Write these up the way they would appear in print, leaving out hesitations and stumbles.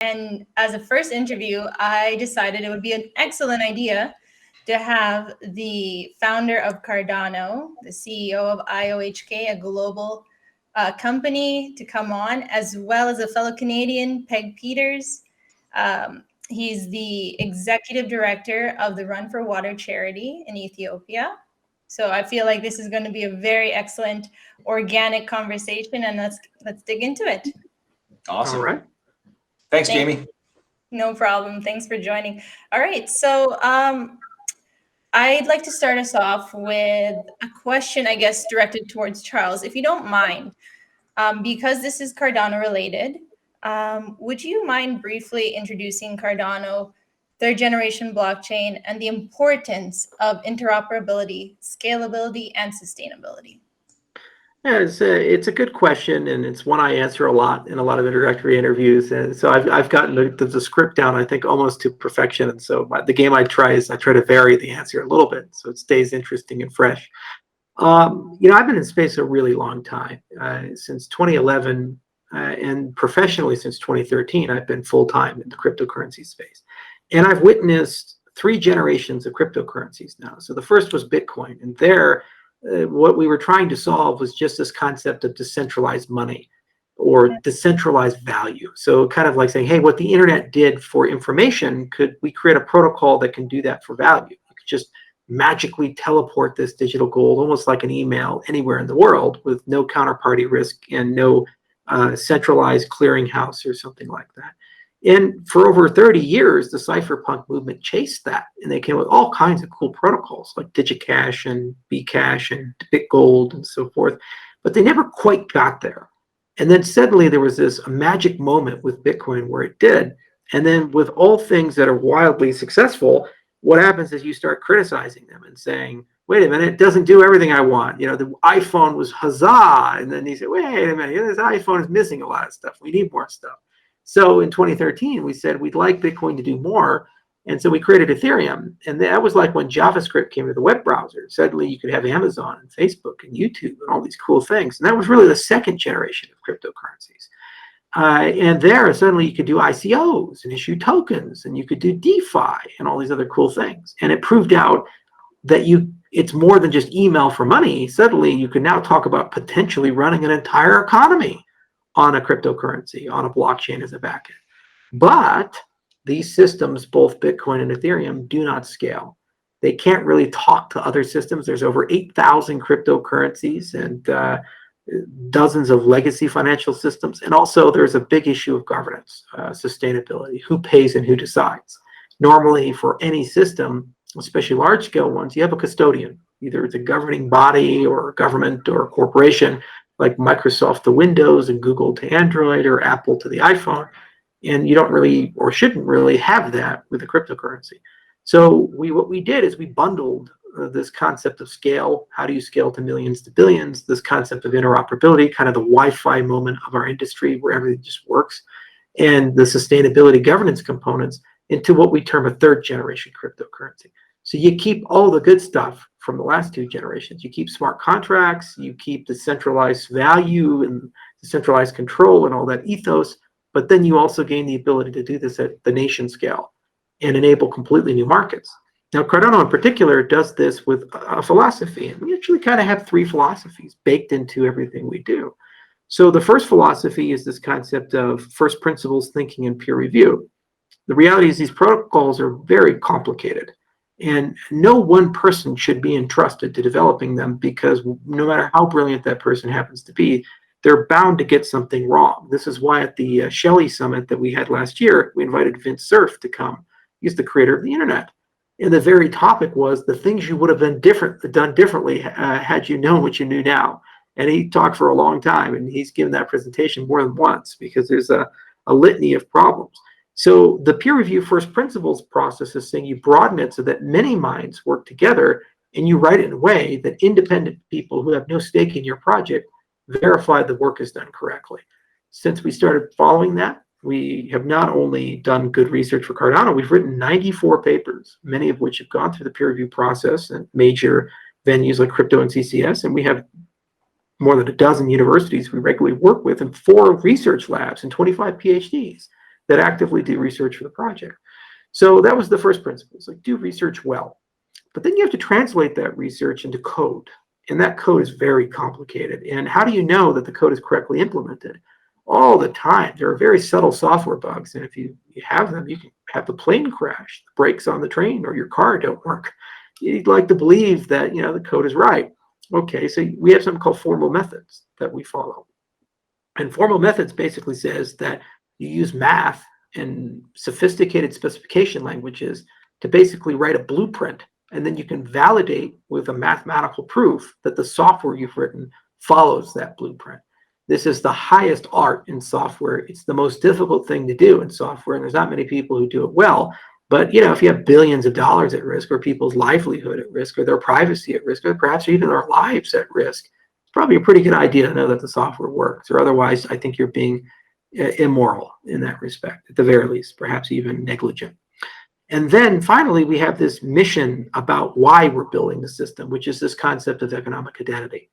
And as a first interview, I decided it would be an excellent idea to have the founder of Cardano, the CEO of IOHK, a global company, to come on, as well as a fellow Canadian, Peg Peters. He's the executive director of the Run for Water charity in Ethiopia. So I feel like this is going to be a very excellent organic conversation, and let's dig into it. Awesome. All right. Thanks, Jamie. No problem. Thanks for joining. All right. So I'd like to start us off with a question, I guess, directed towards Charles, if you don't mind, because this is Cardano related. Would you mind briefly introducing Cardano, third generation blockchain, and the importance of interoperability, scalability, and sustainability? Yeah, it's a good question, and it's one I answer a lot in a lot of introductory interviews. And so I've gotten the script down, I think, almost to perfection. And so the game I try to vary the answer a little bit so it stays interesting and fresh. I've been in space a really long time, since 2011, and professionally since 2013. I've been full time in the cryptocurrency space, and I've witnessed 3 generations of cryptocurrencies now. So the first was Bitcoin, and what we were trying to solve was just this concept of decentralized money or decentralized value. So kind of like saying, hey, what the internet did for information, could we create a protocol that can do that for value? You could just magically teleport this digital gold, almost like an email, anywhere in the world with no counterparty risk and no centralized clearinghouse or something like that. And for over 30 years, the cypherpunk movement chased that, and they came up with all kinds of cool protocols like DigiCash and Bcash and BitGold and so forth, but they never quite got there. And then suddenly there was this magic moment with Bitcoin where it did. And then with all things that are wildly successful, what happens is you start criticizing them and saying, wait a minute, it doesn't do everything I want. The iPhone was huzzah. And then you say, wait a minute, this iPhone is missing a lot of stuff. We need more stuff. So in 2013, we said we'd like Bitcoin to do more. And so we created Ethereum. And that was like when JavaScript came to the web browser. Suddenly you could have Amazon and Facebook and YouTube and all these cool things. And that was really the second generation of cryptocurrencies. And there, suddenly you could do ICOs and issue tokens, and you could do DeFi and all these other cool things. And it proved out that it's more than just email for money. Suddenly you can now talk about potentially running an entire economy on a cryptocurrency, on a blockchain as a backend. But these systems, both Bitcoin and Ethereum, do not scale. They can't really talk to other systems. There's over 8,000 cryptocurrencies and dozens of legacy financial systems. And also there's a big issue of governance, sustainability, who pays and who decides. Normally for any system, especially large scale ones, you have a custodian. Either it's a governing body or a government or a corporation, like Microsoft to Windows and Google to Android or Apple to the iPhone. And you don't really or shouldn't really have that with a cryptocurrency. So what we did is we bundled this concept of scale. How do you scale to millions to billions? This concept of interoperability, kind of the Wi-Fi moment of our industry where everything just works, and the sustainability governance components into what we term a third generation cryptocurrency. So you keep all the good stuff from the last 2 generations. You keep smart contracts, you keep the centralized value and the centralized control and all that ethos, but then you also gain the ability to do this at the nation scale and enable completely new markets. Now, Cardano in particular does this with a philosophy, and we actually kind of have 3 philosophies baked into everything we do. So the first philosophy is this concept of first principles thinking and peer review. The reality is these protocols are very complicated, and no one person should be entrusted to developing them, because no matter how brilliant that person happens to be, they're bound to get something wrong. This is why at the Shelley Summit that we had last year, we invited Vint Cerf to come. He's the creator of the internet. And the very topic was the things you would have done differently had you known what you knew now. And he talked for a long time, and he's given that presentation more than once because there's a litany of problems. So the peer review first principles process is saying you broaden it so that many minds work together, and you write it in a way that independent people who have no stake in your project verify the work is done correctly. Since we started following that, we have not only done good research for Cardano, we've written 94 papers, many of which have gone through the peer review process at major venues like Crypto and CCS, and we have more than a dozen universities we regularly work with and 4 research labs and 25 PhDs. that actively do research for the project. So that was the first principle. It's like, do research well. But then you have to translate that research into code. And that code is very complicated. And how do you know that the code is correctly implemented? All the time. There are very subtle software bugs. And if you have them, you can have the plane crash, the brakes on the train, or your car don't work. You'd like to believe that, the code is right. Okay, so we have something called formal methods that we follow. And formal methods basically says that you use math and sophisticated specification languages to basically write a blueprint, and then you can validate with a mathematical proof that the software you've written follows that blueprint. This is the highest art in software. It's the most difficult thing to do in software, and there's not many people who do it well. But if you have billions of dollars at risk, or people's livelihood at risk, or their privacy at risk, or perhaps even their lives at risk, it's probably a pretty good idea to know that the software works, or otherwise I think you're being immoral in that respect, at the very least, perhaps even negligent. And then finally, we have this mission about why we're building the system, which is this concept of economic identity.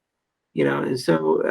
And so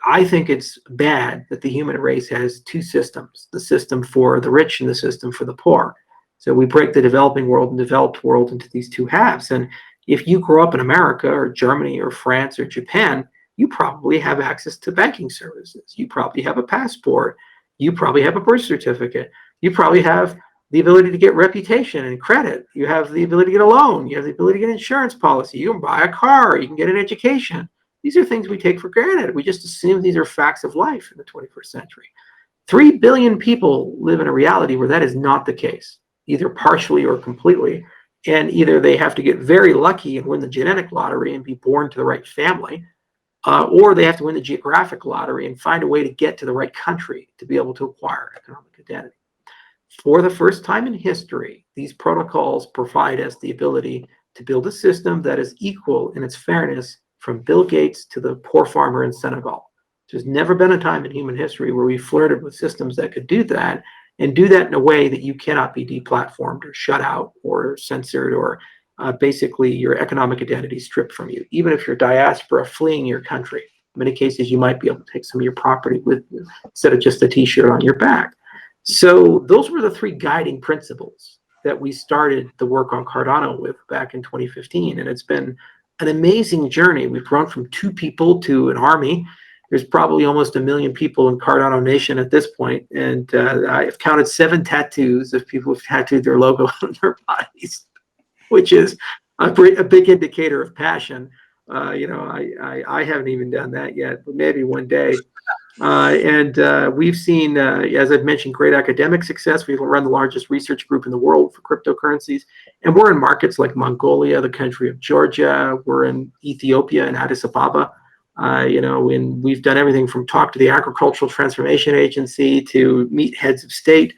I think it's bad that the human race has two systems, the system for the rich and the system for the poor. So we break the developing world and developed world into these two halves. And if you grow up in America or Germany or France or Japan, you probably have access to banking services. You probably have a passport. You probably have a birth certificate. You probably have the ability to get reputation and credit. You have the ability to get a loan. You have the ability to get an insurance policy. You can buy a car. You can get an education. These are things we take for granted. We just assume these are facts of life in the 21st century. 3 billion people live in a reality where that is not the case, either partially or completely. And either they have to get very lucky and win the genetic lottery and be born to the right family, or they have to win the geographic lottery and find a way to get to the right country to be able to acquire economic identity. For the first time in history, these protocols provide us the ability to build a system that is equal in its fairness from Bill Gates to the poor farmer in Senegal. There's never been a time in human history where we flirted with systems that could do that, and do that in a way that you cannot be deplatformed or shut out or censored, or basically your economic identity stripped from you. Even if you're diaspora fleeing your country, in many cases you might be able to take some of your property with you instead of just a t-shirt on your back. So those were the three guiding principles that we started the work on Cardano with back in 2015. And it's been an amazing journey. We've grown from 2 people to an army. There's probably almost 1 million people in Cardano Nation at this point. And I've counted 7 tattoos of people who've tattooed their logo on their bodies, which is a big indicator of passion. I haven't even done that yet, but maybe one day. We've seen, as I've mentioned, great academic success. We've run the largest research group in the world for cryptocurrencies. And we're in markets like Mongolia, the country of Georgia. We're in Ethiopia and Addis Ababa. And we've done everything from talk to the Agricultural Transformation Agency to meet heads of state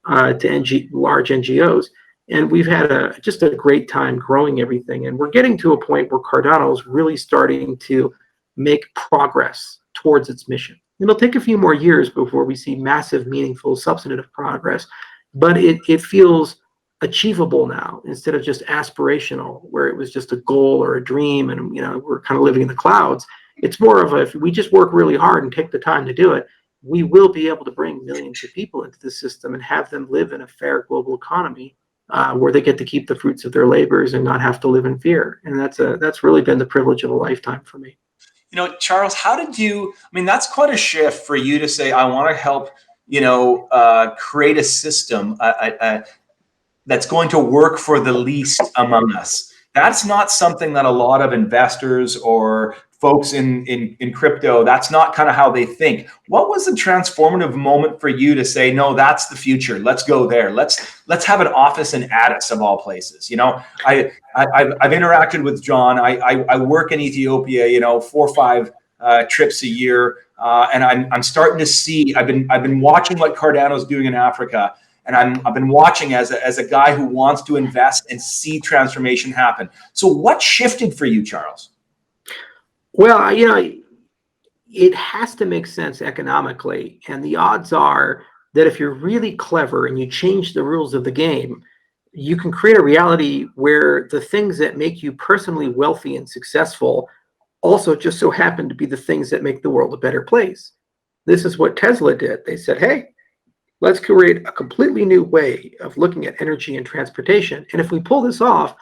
to large NGOs. And we've had just a great time growing everything. And we're getting to a point where Cardano is really starting to make progress towards its mission. It'll take a few more years before we see massive, meaningful, substantive progress, but it feels achievable now instead of just aspirational, where it was just a goal or a dream and we're kind of living in the clouds. It's more of if we just work really hard and take the time to do it, we will be able to bring millions of people into the system and have them live in a fair global economy where they get to keep the fruits of their labors and not have to live in fear. And that's really been the privilege of a lifetime for me. Charles, how did you, that's quite a shift for you to say, I want to help, create a system that's going to work for the least among us. That's not something that a lot of investors or folks in crypto, that's not kind of how they think. What was the transformative moment for you to say, no, that's the future. Let's go there. Let's have an office in Addis of all places. I've interacted with John. I work in Ethiopia, 4 or 5 trips a year. And I'm starting to see, I've been watching what Cardano's doing in Africa. And I've been watching as a guy who wants to invest and see transformation happen. So what shifted for you, Charles? Well, it has to make sense economically. And the odds are that if you're really clever and you change the rules of the game, you can create a reality where the things that make you personally wealthy and successful also just so happen to be the things that make the world a better place. This is what Tesla did. They said, hey, Let's create a completely new way of looking at energy and transportation. And if we pull this off,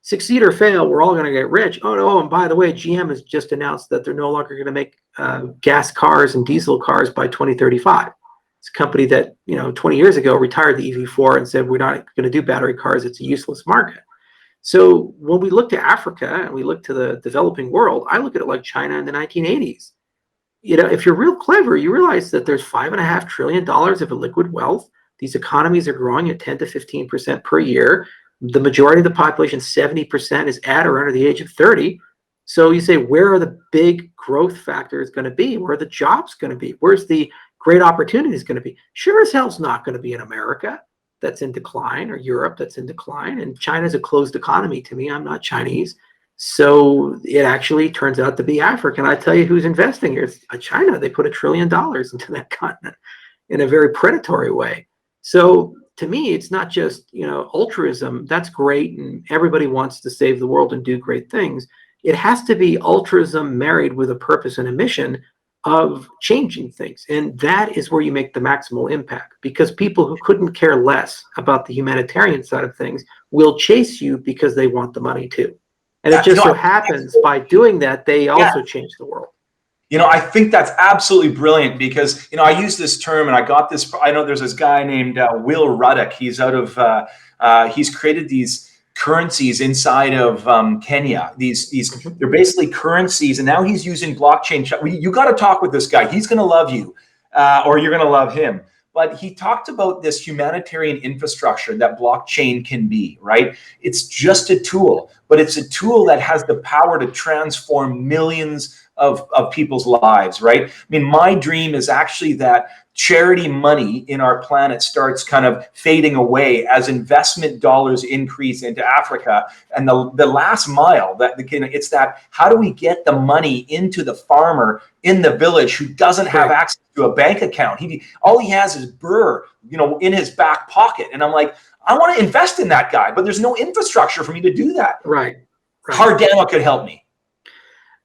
succeed or fail, we're all going to get rich. Oh, no, and by the way, GM has just announced that they're no longer going to make gas cars and diesel cars by 2035. It's a company that, 20 years ago retired the EV4 and said, we're not going to do battery cars. It's a useless market. So when we look to Africa and we look to the developing world, I look at it like China in the 1980s. If you're real clever, you realize that there's $5.5 trillion of illiquid wealth. These economies are growing at 10 to 15% per year. The majority of the population, 70%, is at or under the age of 30. So you say, where are the big growth factors going to be? Where are the jobs going to be? Where's the great opportunities going to be? Sure as hell's not going to be in America that's in decline, or Europe that's in decline. And China's a closed economy to me. I'm not Chinese. So it actually turns out to be Africa. And I tell you who's investing here. It's China. They put $1 trillion into that continent in a very predatory way. So to me, it's not just, altruism. That's great. And everybody wants to save the world and do great things. It has to be altruism married with a purpose and a mission of changing things. And that is where you make the maximal impact, because people who couldn't care less about the humanitarian side of things will chase you because they want the money too. And it just so happens by doing that, they also change the world. I think that's absolutely brilliant because, I use this term and I got this, I know there's this guy named Will Ruddock. He's out of, he's created these currencies inside of Kenya. They're basically currencies, and now he's using blockchain. You got to talk with this guy. He's going to love you, or you're going to love him. But he talked about this humanitarian infrastructure that blockchain can be, right? It's just a tool, but it's a tool that has the power to transform millions of people's lives, right? I mean, my dream is actually that charity money in our planet starts kind of fading away as investment dollars increase into Africa. And the last mile, it's that, how do we get the money into the farmer in the village who doesn't have access to a bank account? All he has is burr, in his back pocket. And I'm like, I want to invest in that guy, but there's no infrastructure for me to do that. Right. Cardano could help me.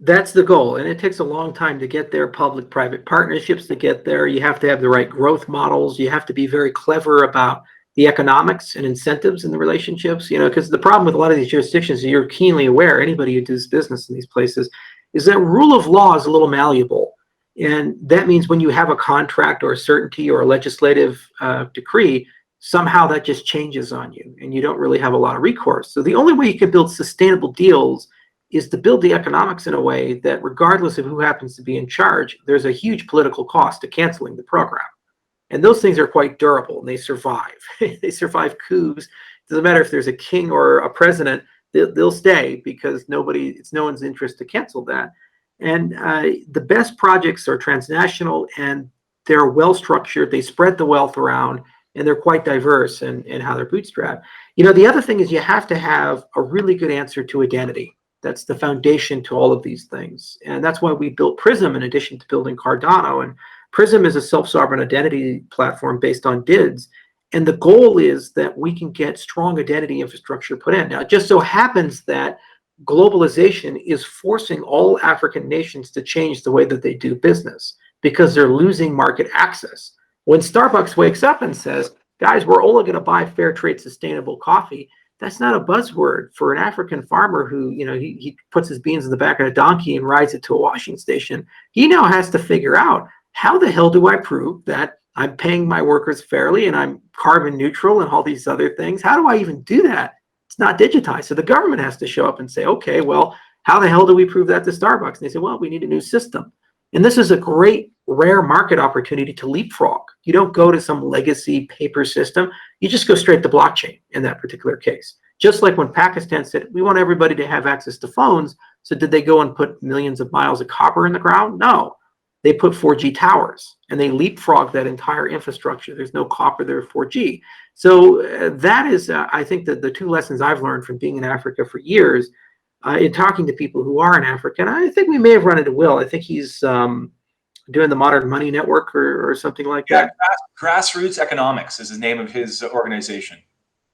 That's the goal. And it takes a long time to get there, public-private partnerships to get there. You have to have the right growth models. You have to be very clever about the economics and incentives in the relationships, because the problem with a lot of these jurisdictions, you're keenly aware, anybody who does business in these places, is that rule of law is a little malleable. And that means when you have a contract or a certainty or a legislative decree, somehow that just changes on you and you don't really have a lot of recourse. So the only way you can build sustainable deals is to build the economics in a way that regardless of who happens to be in charge, there's a huge political cost to canceling the program. And those things are quite durable and they survive. They survive coups. It doesn't matter if there's a king or a president, they'll stay because it's no one's interest to cancel that. And the best projects are transnational and they're well structured. They spread the wealth around and they're quite diverse in how they're bootstrapped. The other thing is you have to have a really good answer to identity. That's the foundation to all of these things. And that's why we built Prism in addition to building Cardano. And Prism is a self-sovereign identity platform based on DIDs. And the goal is that we can get strong identity infrastructure put in. Now, it just so happens that globalization is forcing all African nations to change the way that they do business because they're losing market access. When Starbucks wakes up and says, guys, we're only going to buy fair trade sustainable coffee, that's not a buzzword for an African farmer who, he puts his beans in the back of a donkey and rides it to a washing station. He now has to figure out, how the hell do I prove that I'm paying my workers fairly and I'm carbon neutral and all these other things? How do I even do that? It's not digitized. So the government has to show up and say, okay, well, how the hell do we prove that to Starbucks? And they say, well, we need a new system. And this is a great rare market opportunity to leapfrog. You don't go to some legacy paper system. You just go straight to blockchain in that particular case. Just like when Pakistan said, we want everybody to have access to phones. So did they go and put millions of miles of copper in the ground? No. They put 4G towers and they leapfrog that entire infrastructure. There's no copper there, 4G. So that is, I think, that the two lessons I've learned from being in Africa for years, in talking to people who are in Africa. And I think we may have run into Will. I think he's doing the Modern Money Network or something like that. Grassroots Economics is the name of his organization.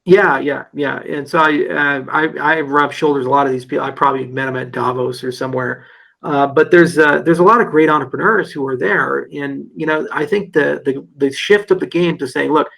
Yeah. And so I rub shoulders with a lot of these people. I probably met them at Davos or somewhere. But there's a lot of great entrepreneurs who are there, and I think the shift of the game to saying, look,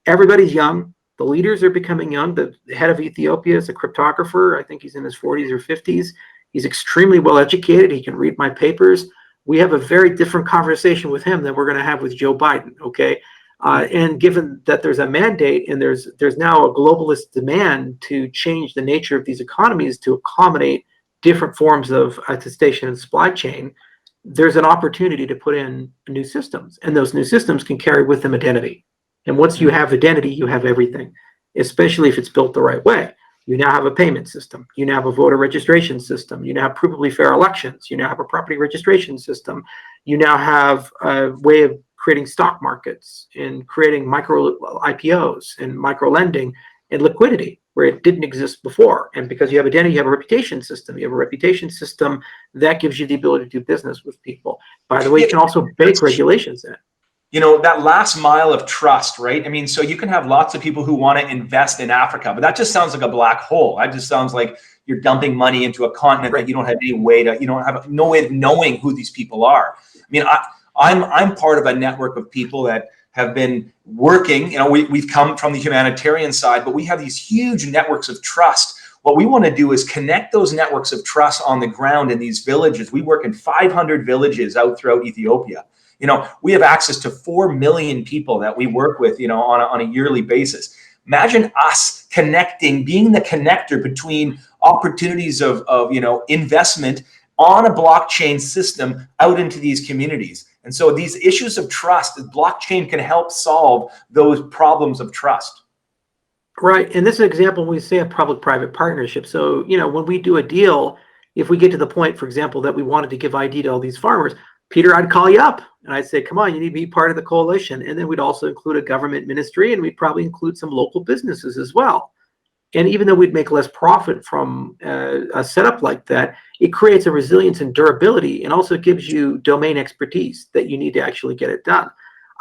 everybody's young, the leaders are becoming young. The head of Ethiopia is a cryptographer. I think he's in his 40s or 50s. He's extremely well educated. He can read my papers. We have a very different conversation with him than we're going to have with Joe Biden. Okay. And given that there's a mandate and there's now a globalist demand to change the nature of these economies to accommodate different forms of attestation and supply chain, there's an opportunity to put in new systems, and those new systems can carry with them identity. And once you have identity, you have everything, especially if it's built the right way. You now have a payment system. You now have a voter registration system. You now have provably fair elections. You now have a property registration system. You now have a way of creating stock markets and creating micro IPOs and micro lending and liquidity where it didn't exist before. And because you have identity, you have a reputation system. You have a reputation system that gives you the ability to do business with people. By the way, you can also bake regulations in. That last mile of trust, right? I mean, so you can have lots of people who want to invest in Africa, but that just sounds like a black hole. That just sounds like you're dumping money into a continent that you don't have any way to, you don't have no way of knowing who these people are. I mean, I'm part of a network of people that have been working, we've come from the humanitarian side, but we have these huge networks of trust. What we want to do is connect those networks of trust on the ground in these villages. We work in 500 villages out throughout Ethiopia. We have access to 4 million people that we work with, on a yearly basis. Imagine us connecting, being the connector between opportunities of investment on a blockchain system out into these communities. And so these issues of trust, blockchain can help solve those problems of trust. Right. And this is an example when we say a public-private partnership. So, when we do a deal, if we get to the point, for example, that we wanted to give ID to all these farmers, Peter, I'd call you up and I'd say, come on, you need to be part of the coalition. And then we'd also include a government ministry, and we'd probably include some local businesses as well. And even though we'd make less profit from a setup like that, it creates a resilience and durability, and also gives you domain expertise that you need to actually get it done.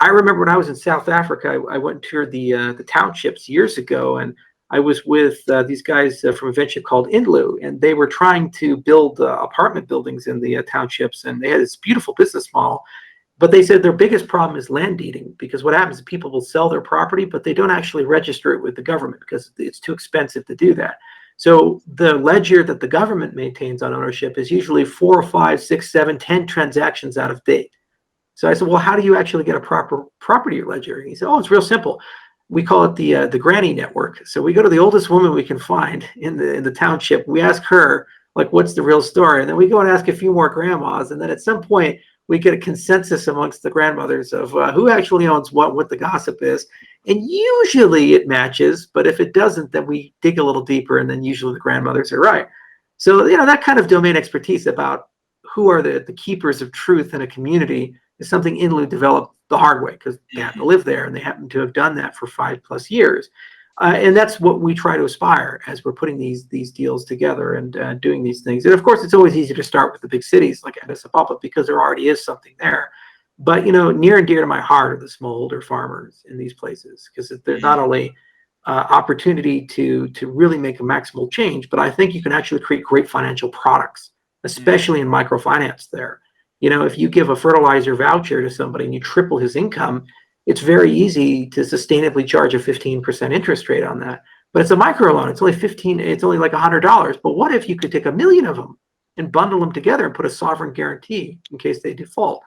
I remember when I was in South Africa, I went and toured the townships years ago, and I was with these guys from a venture called Inlu, and they were trying to build apartment buildings in the townships, and they had this beautiful business model. But they said their biggest problem is land deeding, because what happens is people will sell their property, but they don't actually register it with the government because it's too expensive to do that. So the ledger that the government maintains on ownership is usually 4, 5, 6, 7, 10 transactions out of date. So I said, well, how do you actually get a proper property ledger? And he said, oh, it's real simple. We call it the granny network. So we go to the oldest woman we can find in the township. We ask her, like, what's the real story? And then we go and ask a few more grandmas. And then at some point, we get a consensus amongst the grandmothers of who actually owns what the gossip is. And usually it matches, but if it doesn't, then we dig a little deeper, and then usually the grandmothers are right. So, that kind of domain expertise about who are the keepers of truth in a community is something Inlu developed the hard way, because they happen to live there and they happen to have done that for 5+ years. And that's what we try to aspire as we're putting these deals together and doing these things. And of course, it's always easy to start with the big cities like Addis Ababa because there already is something there. But near and dear to my heart are the smallholder farmers in these places, because they're not only opportunity to really make a maximal change, but I think you can actually create great financial products, especially in microfinance there. If you give a fertilizer voucher to somebody and you triple his income, it's very easy to sustainably charge a 15% interest rate on that. But it's a microloan. It's only like $100. But what if you could take 1 million of them and bundle them together and put a sovereign guarantee in case they default?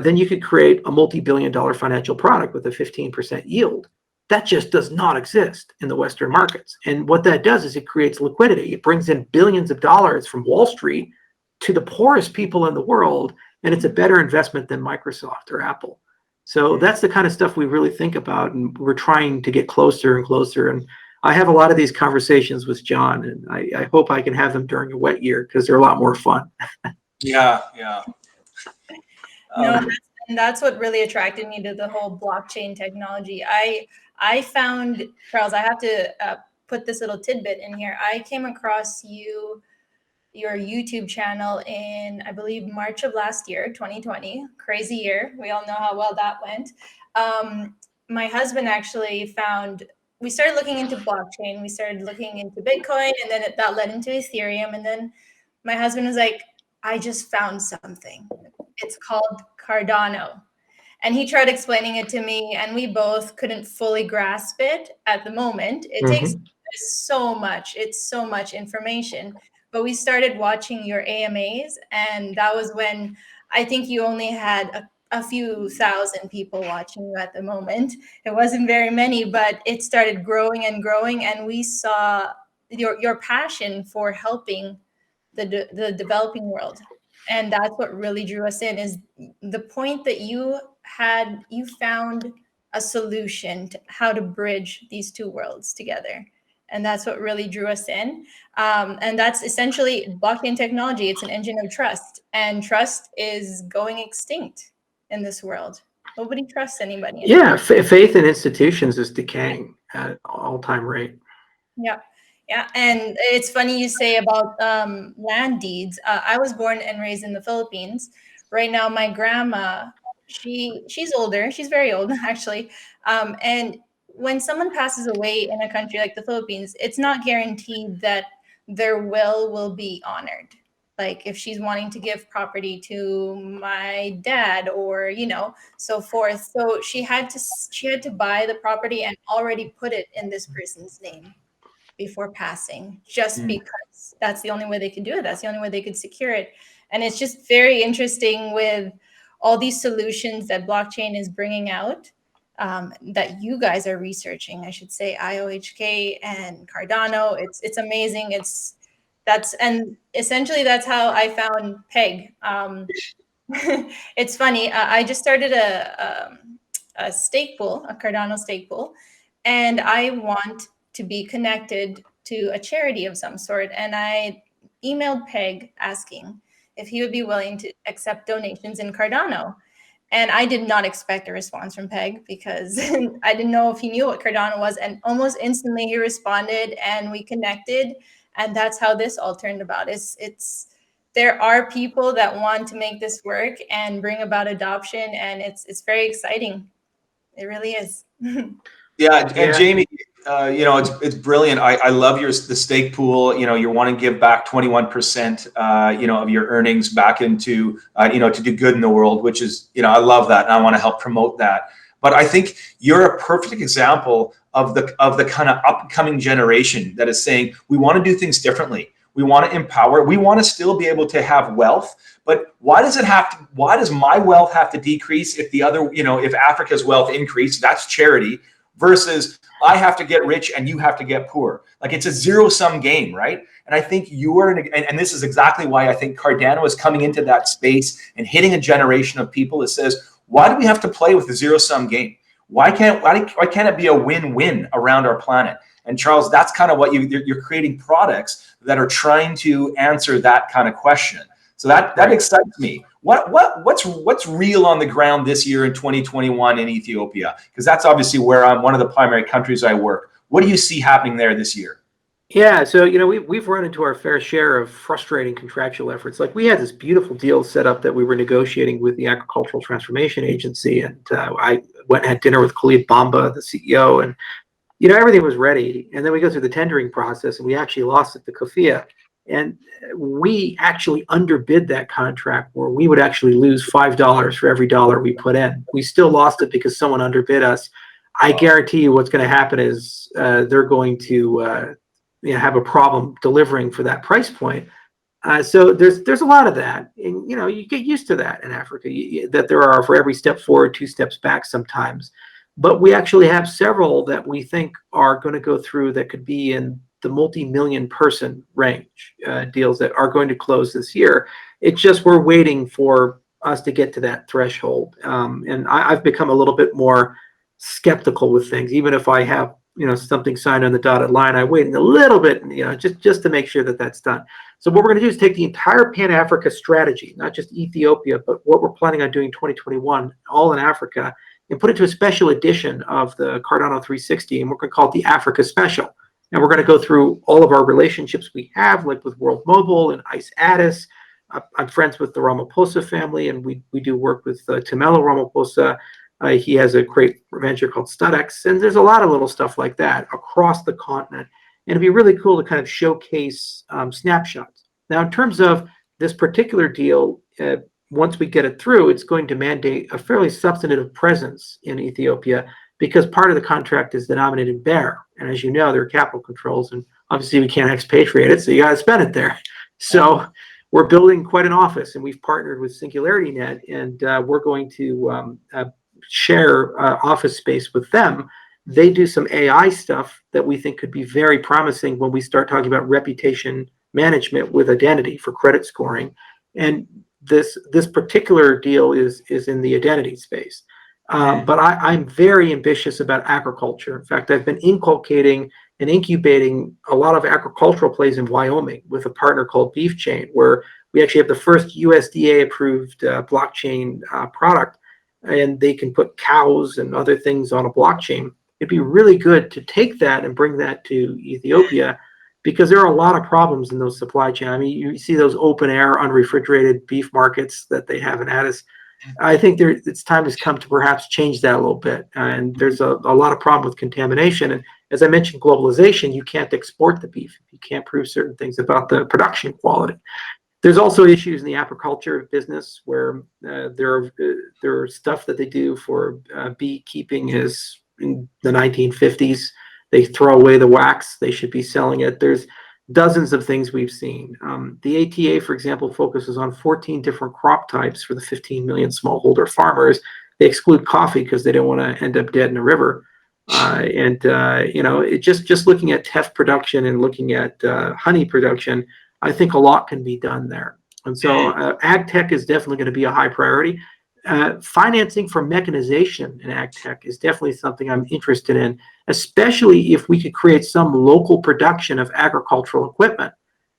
Then you could create a multi-billion-dollar financial product with a 15% yield. That just does not exist in the Western markets. And what that does is it creates liquidity. It brings in billions of dollars from Wall Street to the poorest people in the world, and it's a better investment than Microsoft or Apple. So that's the kind of stuff we really think about, and we're trying to get closer and closer. And I have a lot of these conversations with John, and I hope I can have them during a wet year because they're a lot more fun. Yeah. And that's what really attracted me to the whole blockchain technology. I found, Charles, I have to put this little tidbit in here. I came across your YouTube channel in, I believe, March of last year, 2020. Crazy year. We all know how well that went. My husband actually we started looking into blockchain. We started looking into Bitcoin, and then that led into Ethereum. And then my husband was like, I just found something. It's called Cardano. And he tried explaining it to me, and we both couldn't fully grasp it at the moment. It takes so much, it's so much information. But we started watching your AMAs, and that was when I think you only had a few thousand people watching you at the moment. It wasn't very many, but it started growing and growing, and we saw your passion for helping the developing world. And that's what really drew us in, is the point that you found a solution to how to bridge these two worlds together. And that's what really drew us in. And that's essentially blockchain technology. It's an engine of trust, and trust is going extinct in this world. Nobody trusts anybody anymore. Yeah, faith in institutions is decaying at an all-time rate. Yeah. Yeah, and it's funny you say about land deeds. I was born and raised in the Philippines. Right now, my grandma, she's older. She's very old, actually. And when someone passes away in a country like the Philippines, it's not guaranteed that their will be honored. Like if she's wanting to give property to my dad, or so forth. So she had to buy the property and already put it in this person's name before passing, just because that's the only way they could do it. That's the only way they could secure it. And it's just very interesting with all these solutions that blockchain is bringing out, that you guys are researching, I should say, IOHK and Cardano. It's amazing. And essentially that's how I found Peg. It's funny. I just started a stake pool, a Cardano stake pool, and I want to be connected to a charity of some sort. And I emailed Peg asking if he would be willing to accept donations in Cardano. And I did not expect a response from Peg, because I didn't know if he knew what Cardano was. And almost instantly he responded, and we connected. And that's how this all turned about. There are people that want to make this work and bring about adoption, and it's very exciting. It really is. Yeah, and Jamie, it's brilliant. I love the stake pool. You want to give back 21%, of your earnings back into, to do good in the world, which is, I love that, and I want to help promote that. But I think you're a perfect example of the kind of upcoming generation that is saying we want to do things differently. We want to empower. We want to still be able to have wealth. But why does my wealth have to decrease if the other, if Africa's wealth increase? That's charity. Versus I have to get rich and you have to get poor. Like it's a zero-sum game, right? And I think and this is exactly why I think Cardano is coming into that space and hitting a generation of people that says, why do we have to play with the zero-sum game? Why can't it be a win-win around our planet? And Charles, that's kind of what you're creating products that are trying to answer that kind of question. So that excites me. What's real on the ground this year in 2021 in Ethiopia? Because that's obviously where I'm one of the primary countries I work. What do you see happening there this year? Yeah, so we've run into our fair share of frustrating contractual efforts. Like we had this beautiful deal set up that we were negotiating with the Agricultural Transformation Agency, and I went and had dinner with Khalid Bamba, the CEO, and everything was ready. And then we go through the tendering process, and we actually lost it to Kofia. And we actually underbid that contract, where we would actually lose $5 for every dollar we put in. We still lost it because someone underbid us. I guarantee you what's going to happen is they're going to have a problem delivering for that price point. So there's a lot of that. And, you get used to that in Africa, that there are for every step forward, 2 steps back sometimes. But we actually have several that we think are going to go through that could be in the multi-million person range, deals that are going to close this year. It's just we're waiting for us to get to that threshold. And I've become a little bit more skeptical with things. Even if I have something signed on the dotted line, I wait a little bit, just to make sure that that's done. So what we're going to do is take the entire Pan-Africa strategy, not just Ethiopia, but what we're planning on doing 2021, all in Africa, and put it to a special edition of the Cardano 360, and we're going to call it the Africa Special. And we're going to go through all of our relationships we have, like with World Mobile and Ice Addis. I'm friends with the Ramaphosa family, and we do work with Tumelo Ramaphosa. He has a great venture called StudX, and there's a lot of little stuff like that across the continent. And it'd be really cool to kind of showcase snapshots. Now, in terms of This particular deal, once we get it through, it's going to mandate a fairly substantive presence in Ethiopia because part of the contract is denominated in bear. And as you know, there are capital controls, and obviously we can't expatriate it, so you got to spend it there. So we're building quite an office, and we've partnered with SingularityNet, and we're going to share office space with them. They do some AI stuff that we think could be very promising when we start talking about reputation management with identity for credit scoring. And this particular deal is in the identity space. But I'm very ambitious about agriculture. In fact, I've been inculcating and incubating a lot of agricultural plays in Wyoming with a partner called Beef Chain, where we actually have the first USDA approved blockchain product, and they can put cows and other things on a blockchain. It'd be really good to take that and bring that to Ethiopia, because there are a lot of problems in those supply chains. I mean, you see those open air, unrefrigerated beef markets that they have in Addis. I think it's time has come to perhaps change that a little bit. And there's a lot of problem with contamination. And as I mentioned, globalization, you can't export the beef if you can't prove certain things about the production quality. There's also issues in the apiculture business where there are stuff that they do for beekeeping is in the 1950s. They throw away the wax. They should be selling it. There's dozens of things we've seen. The ATA, for example, focuses on 14 different crop types for the 15 million smallholder farmers. They exclude coffee because they don't want to end up dead in a river. Just looking at teff production and looking at honey production, I think a lot can be done there. And so ag tech is definitely going to be a high priority. Financing for mechanization in ag tech is definitely something I'm interested in, especially if we could create some local production of agricultural equipment.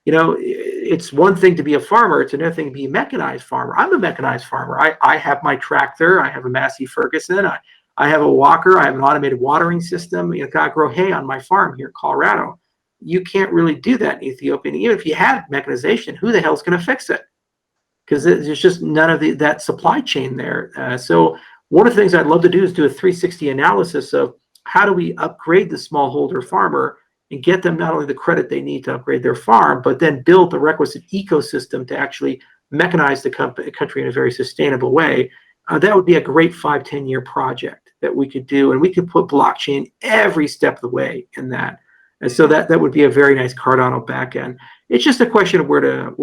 You know, it's one thing to be a farmer, it's another thing to be a mechanized farmer. I'm a mechanized farmer. I have my tractor, I have a Massey Ferguson, I have a walker, I have an automated watering system. You know, I grow hay on my farm here in Colorado. You can't really do that in Ethiopia. And even if you had mechanization, who the hell's going to fix it? Because there's just none of that supply chain there. So one of the things I'd love to do is do a 360 analysis of how do we upgrade the smallholder farmer and get them not only the credit they need to upgrade their farm, but then build the requisite ecosystem to actually mechanize the country in a very sustainable way. That would be a great 5-10 year project that we could do, and we could put blockchain every step of the way in that. And so that would be a very nice Cardano backend. It's just a question of where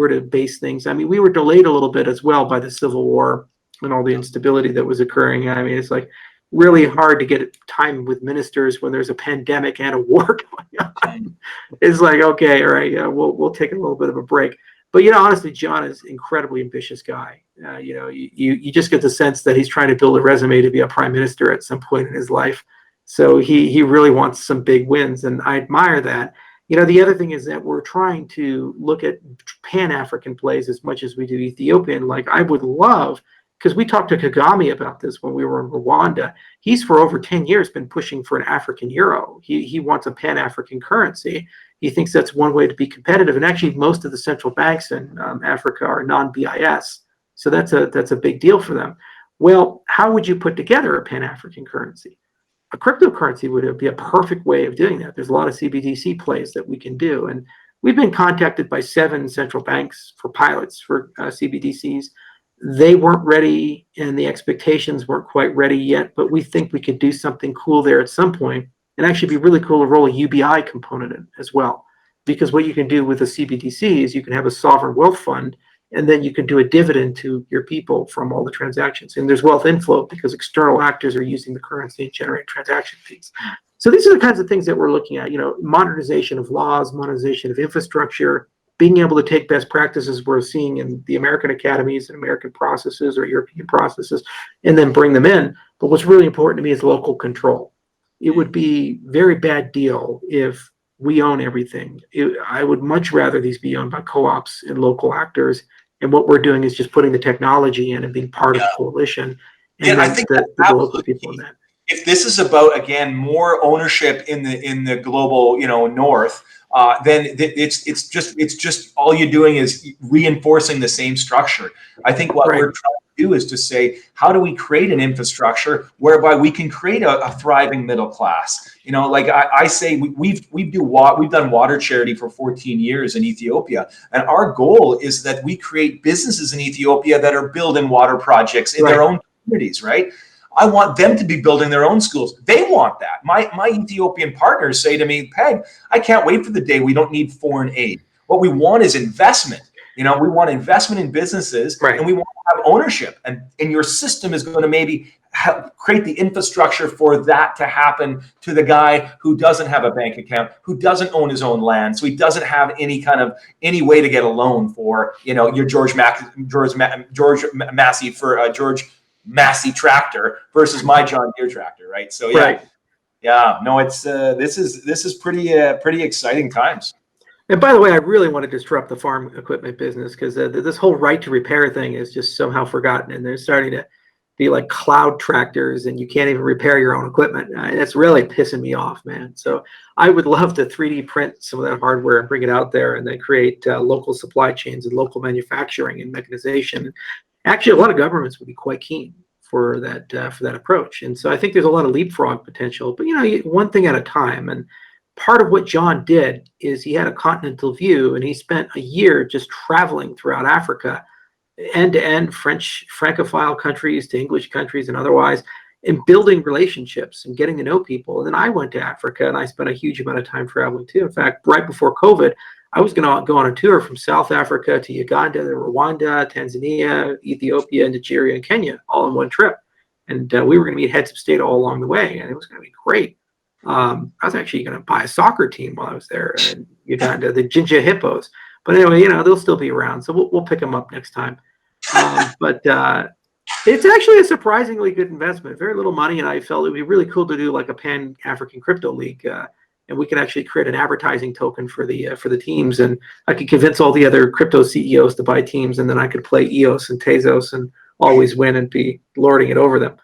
to base things. I mean, we were delayed a little bit as well by the Civil War and all the instability that was occurring. I mean, it's like really hard to get time with ministers when there's a pandemic and a war going on. It's like, okay, all right, yeah, we'll take a little bit of a break. But you know, honestly, John is an incredibly ambitious guy. You just get the sense that he's trying to build a resume to be a prime minister at some point in his life. So he really wants some big wins, and I admire that. You know, the other thing is that we're trying to look at Pan-African plays as much as we do Ethiopian. Like, I would love, because we talked to Kagame about this when we were in Rwanda. He's for over 10 years been pushing for an African euro. He wants a Pan-African currency. He thinks that's one way to be competitive. And actually, most of the central banks in Africa are non-BIS. So that's a big deal for them. Well, how would you put together a Pan-African currency? A cryptocurrency would be a perfect way of doing that. There's a lot of CBDC plays that we can do. And we've been contacted by 7 central banks for pilots for CBDCs. They weren't ready, and the expectations weren't quite ready yet, but we think we could do something cool there at some point. And actually be really cool to roll a UBI component in as well. Because what you can do with a CBDC is you can have a sovereign wealth fund, and then you can do a dividend to your people from all the transactions. And there's wealth inflow because external actors are using the currency and generating transaction fees. So these are the kinds of things that we're looking at, you know, modernization of laws, modernization of infrastructure, being able to take best practices we're seeing in the American academies and American processes or European processes, and then bring them in. But what's really important to me is local control. It would be a very bad deal if we own everything. I would much rather these be owned by co-ops and local actors. And what we're doing is just putting the technology in and being part of the coalition. And I think the local people in that. If this is about, again, more ownership in the global, north, then it's just all you're doing is reinforcing the same structure. I think what we're trying to do is to say, how do we create an infrastructure whereby we can create a thriving middle class? You know, like I say, we've done water charity for 14 years in Ethiopia, and our goal is that we create businesses in Ethiopia that are building water projects in their own communities, right? I want them to be building their own schools. They want that. My Ethiopian partners say to me, Peg, I can't wait for the day we don't need foreign aid. What we want is investment. You know, we want investment in businesses, and we want to have ownership. And your system is going to maybe create the infrastructure for that to happen to the guy who doesn't have a bank account, who doesn't own his own land, so he doesn't have any way to get a loan for, you know, your George Massey for George Massey tractor versus my John Deere tractor, right? So yeah, no, it's this is pretty exciting times. And by the way, I really want to disrupt the farm equipment business, because this whole right to repair thing is just somehow forgotten, and they're starting to be like cloud tractors, and you can't even repair your own equipment. It's really pissing me off, man. So I would love to 3D print some of that hardware and bring it out there, and then create local supply chains and local manufacturing and mechanization. Actually, a lot of governments would be quite keen for that approach. And so I think there's a lot of leapfrog potential, but, you know, one thing at a time. And part of what John did is he had a continental view, and he spent a year just traveling throughout Africa, end to end, French Francophile countries to English countries and otherwise, and building relationships and getting to know people. And then I went to Africa, and I spent a huge amount of time traveling too. In fact, right before COVID, I was going to go on a tour from South Africa to Uganda, to Rwanda, Tanzania, Ethiopia, Nigeria, and Kenya, all in one trip. And we were going to meet heads of state all along the way, and it was going to be great. I was actually going to buy a soccer team while I was there in Uganda, the Jinja Hippos. But anyway, you know, they'll still be around, so we'll pick them up next time. But it's actually a surprisingly good investment. Very little money, and I felt it would be really cool to do like a Pan-African crypto league, and we could actually create an advertising token for the teams, and I could convince all the other crypto CEOs to buy teams, and then I could play EOS and Tezos and always win and be lording it over them.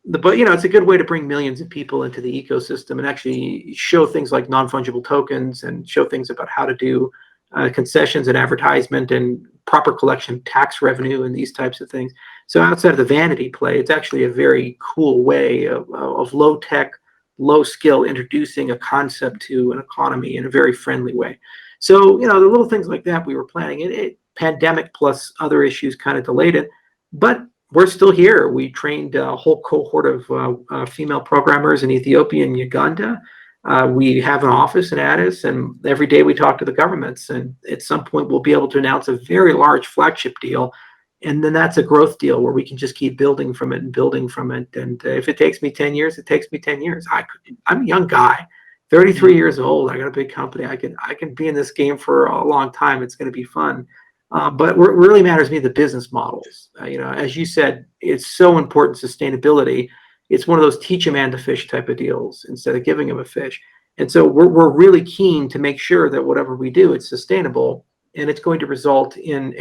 But you know, it's a good way to bring millions of people into the ecosystem and actually show things like non-fungible tokens, and show things about how to do concessions and advertisement and proper collection of tax revenue and these types of things. So outside of the vanity play, it's actually a very cool way of low tech, low skill, introducing a concept to an economy in a very friendly way. So, you know, the little things like that we were planning. Pandemic plus other issues kind of delayed it, but we're still here. We trained a whole cohort of female programmers in Ethiopia and Uganda. We have an office in Addis, and every day we talk to the governments. And at some point, we'll be able to announce a very large flagship deal. And then that's a growth deal where we can just keep building from it and building from it. And if it takes me 10 years, it takes me 10 years. I'm a young guy, 33 years old. I got a big company. I can be in this game for a long time. It's going to be fun. But what really matters to me, the business models. You know, as you said, it's so important, sustainability. It's one of those teach a man to fish type of deals instead of giving him a fish. And so we're really keen to make sure that whatever we do, it's sustainable, and it's going to result in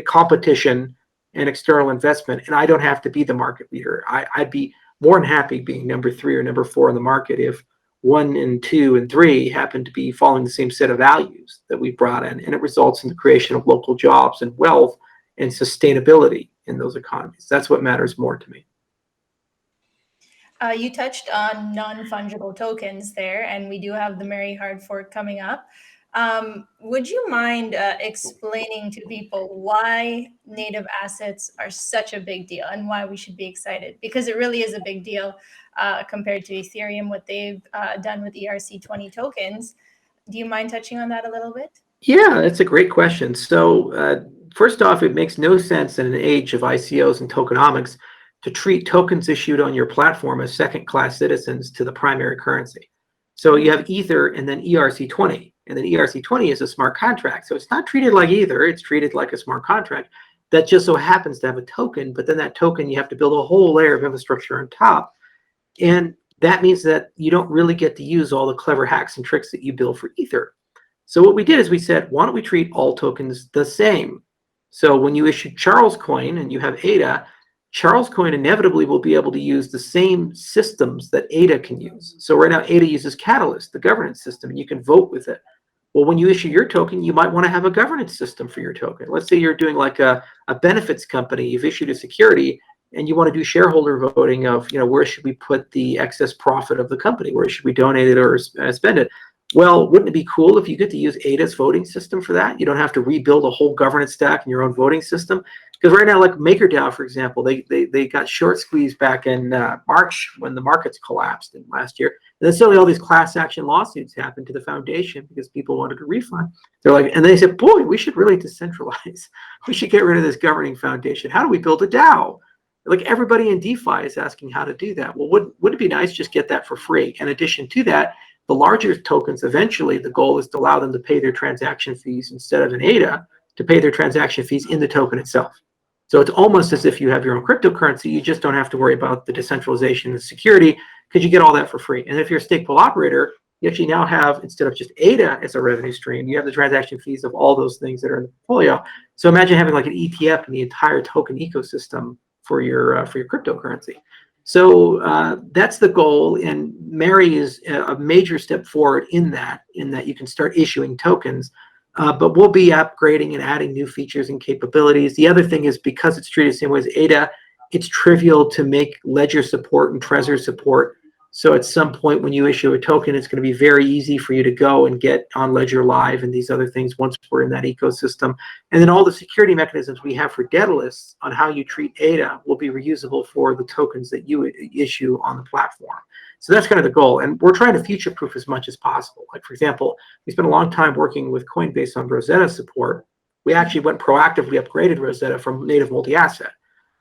competition and external investment. And I don't have to be the market leader. I'd be more than happy being number 3 or number 4 in the market if 1 and 2 and 3 happen to be following the same set of values that we brought in, and it results in the creation of local jobs and wealth and sustainability in those economies. That's what matters more to me. You touched on non-fungible tokens there, and we do have the Merry Hard Fork coming up. Would you mind explaining to people why native assets are such a big deal and why we should be excited? Because it really is a big deal compared to Ethereum, what they've done with ERC20 tokens. Do you mind touching on that a little bit? Yeah, that's a great question. So first off, it makes no sense in an age of ICOs and tokenomics to treat tokens issued on your platform as second-class citizens to the primary currency. So you have Ether and then ERC20, and then ERC20 is a smart contract. So it's not treated like Ether, it's treated like a smart contract that just so happens to have a token, but then that token, you have to build a whole layer of infrastructure on top. And that means that you don't really get to use all the clever hacks and tricks that you build for Ether. So what we did is we said, why don't we treat all tokens the same? So when you issue Charles Coin and you have ADA, Charles Coin inevitably will be able to use the same systems that ADA can use. So right now, ADA uses Catalyst, the governance system, and you can vote with it. Well, when you issue your token, you might want to have a governance system for your token. Let's say you're doing like a benefits company, you've issued a security, and you want to do shareholder voting of, where should we put the excess profit of the company? Where should we donate it or spend it? Well, wouldn't it be cool if you get to use ADA's voting system for that? You don't have to rebuild a whole governance stack in your own voting system. Because right now, like MakerDAO, for example, they got short squeezed back in March when the markets collapsed in last year. And then suddenly all these class action lawsuits happened to the foundation because people wanted a refund. They're like, and they said, boy, we should really decentralize. We should get rid of this governing foundation. How do we build a DAO? Like everybody in DeFi is asking how to do that. Well, would it be nice just get that for free? In addition to that, the larger tokens, eventually the goal is to allow them to pay their transaction fees instead of an ADA, to pay their transaction fees in the token itself. So it's almost as if you have your own cryptocurrency. You just don't have to worry about the decentralization and security because you get all that for free. And if you're a stake pool operator, you actually now have, instead of just ADA as a revenue stream, you have the transaction fees of all those things that are in the portfolio. So imagine having like an ETF in the entire token ecosystem for your cryptocurrency. So that's the goal, and Mary is a major step forward in that you can start issuing tokens, but we'll be upgrading and adding new features and capabilities. The other thing is, because it's treated the same way as ADA, it's trivial to make Ledger support and Trezor support. So at some point when you issue a token, it's going to be very easy for you to go and get on Ledger Live and these other things once we're in that ecosystem. And then all the security mechanisms we have for Daedalus on how you treat ADA will be reusable for the tokens that you issue on the platform. So that's kind of the goal. And we're trying to future-proof as much as possible. Like, for example, we spent a long time working with Coinbase on Rosetta support. We actually went proactively upgraded Rosetta from native multi-asset.